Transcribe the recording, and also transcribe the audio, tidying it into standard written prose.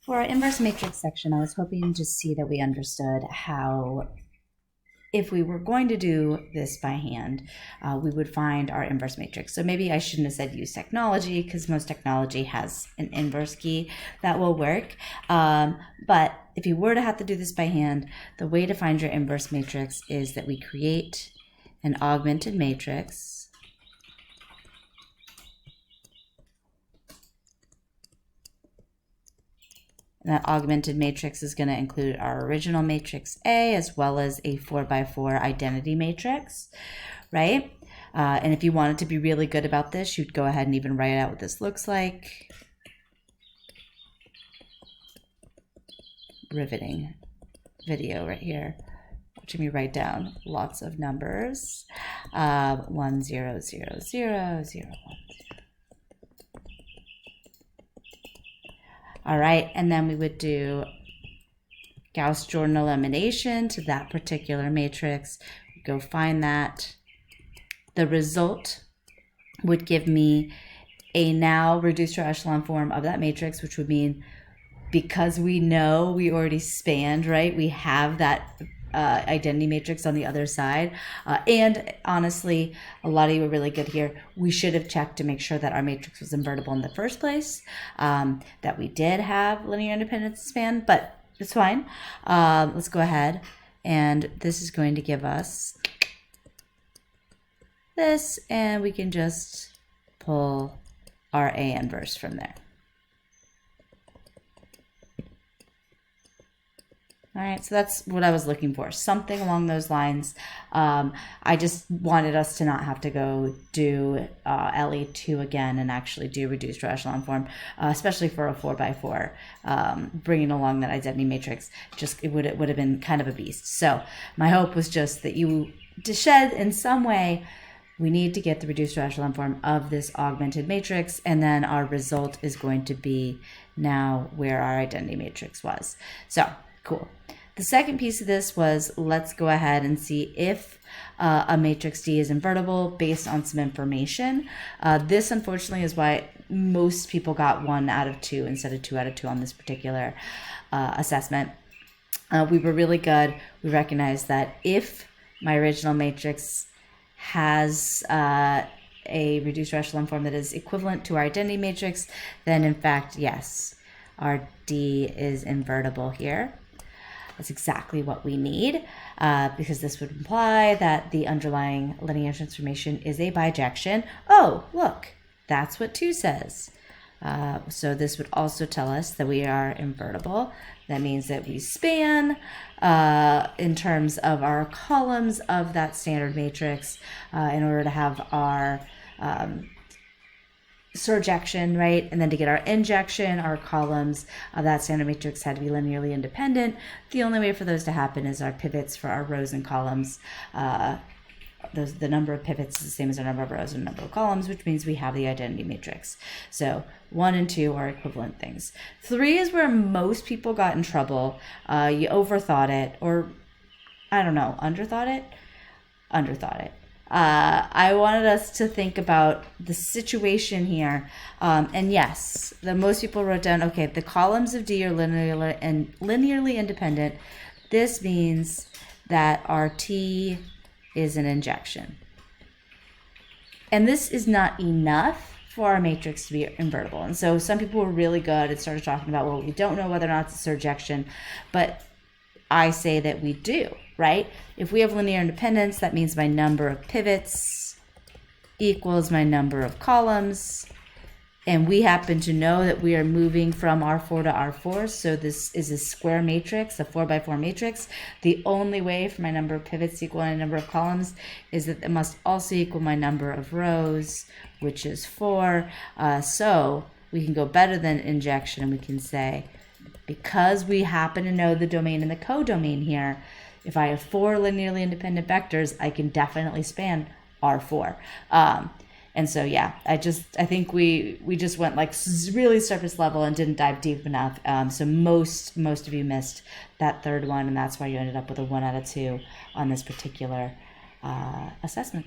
For our inverse matrix section, I was hoping to see that we understood how, if we were going to do this by hand, we would find our inverse matrix. So maybe I shouldn't have said use technology, because most technology has an inverse key that will work. But if you were to have to do this by hand, the way to find your inverse matrix is that we create an augmented matrix. And that augmented matrix is going to include our original matrix A as well as a 4x4 identity matrix, right? And if you wanted to be really good about this, you'd go ahead and even write out what this looks like. Riveting video right here. Watching me write down lots of numbers. 1 0 0 0 0 1. All right, and then we would do Gauss-Jordan elimination to that particular matrix. Go find that. The result would give me a now reduced to echelon form of that matrix, which would mean because we know we already spanned, right? We have that identity matrix on the other side. And honestly, a lot of you were really good here. We should have checked to make sure that our matrix was invertible in the first place, that we did have linear independence span, but it's fine. Let's go ahead. And this is going to give us this, and we can just pull our A inverse from there. All right, so that's what I was looking for, something along those lines. I just wanted us to not have to go do LE2 again and actually do reduced to echelon form, especially for a 4x4. Bringing along that identity matrix, it would have been kind of a beast. So my hope was just that you shed in some way, we need to get the reduced to echelon form of this augmented matrix, and then our result is going to be now where our identity matrix was. So cool. The second piece of this was, let's go ahead and see if a matrix D is invertible based on some information. This, unfortunately, is why most people got 1 out of 2 instead of 2 out of 2 on this particular assessment. We were really good. We recognized that if my original matrix has a reduced echelon form that is equivalent to our identity matrix, then in fact, yes, our D is invertible here. That's exactly what we need, because this would imply that the underlying linear transformation is a bijection. Oh, look, that's what 2 says. So this would also tell us that we are invertible. That means that we span in terms of our columns of that standard matrix in order to have our surjection, right? And then to get our injection, our columns of that standard matrix had to be linearly independent. The only way for those to happen is our pivots for our rows and columns. The number of pivots is the same as our number of rows and number of columns, which means we have the identity matrix. So 1 and 2 are equivalent things. 3 is where most people got in trouble. You overthought it, or I don't know, underthought it? Underthought it. I wanted us to think about the situation here. And yes, most people wrote down, okay, the columns of D are linearly independent. This means that our T is an injection. And this is not enough for our matrix to be invertible. And so some people were really good and started talking about, well, we don't know whether or not it's a surjection, but I say that we do, right? If we have linear independence, that means my number of pivots equals my number of columns. And we happen to know that we are moving from R4 to R4. So this is a square matrix, a 4x4 matrix. The only way for my number of pivots to equal my number of columns is that it must also equal my number of rows, which is 4. So we can go better than injection, and we can say, because we happen to know the domain and the codomain here, if I have 4 linearly independent vectors, I can definitely span R4. And so, yeah, I think we just went like really surface level and didn't dive deep enough. So most of you missed that third one, and that's why you ended up with a 1 out of 2 on this particular assessment.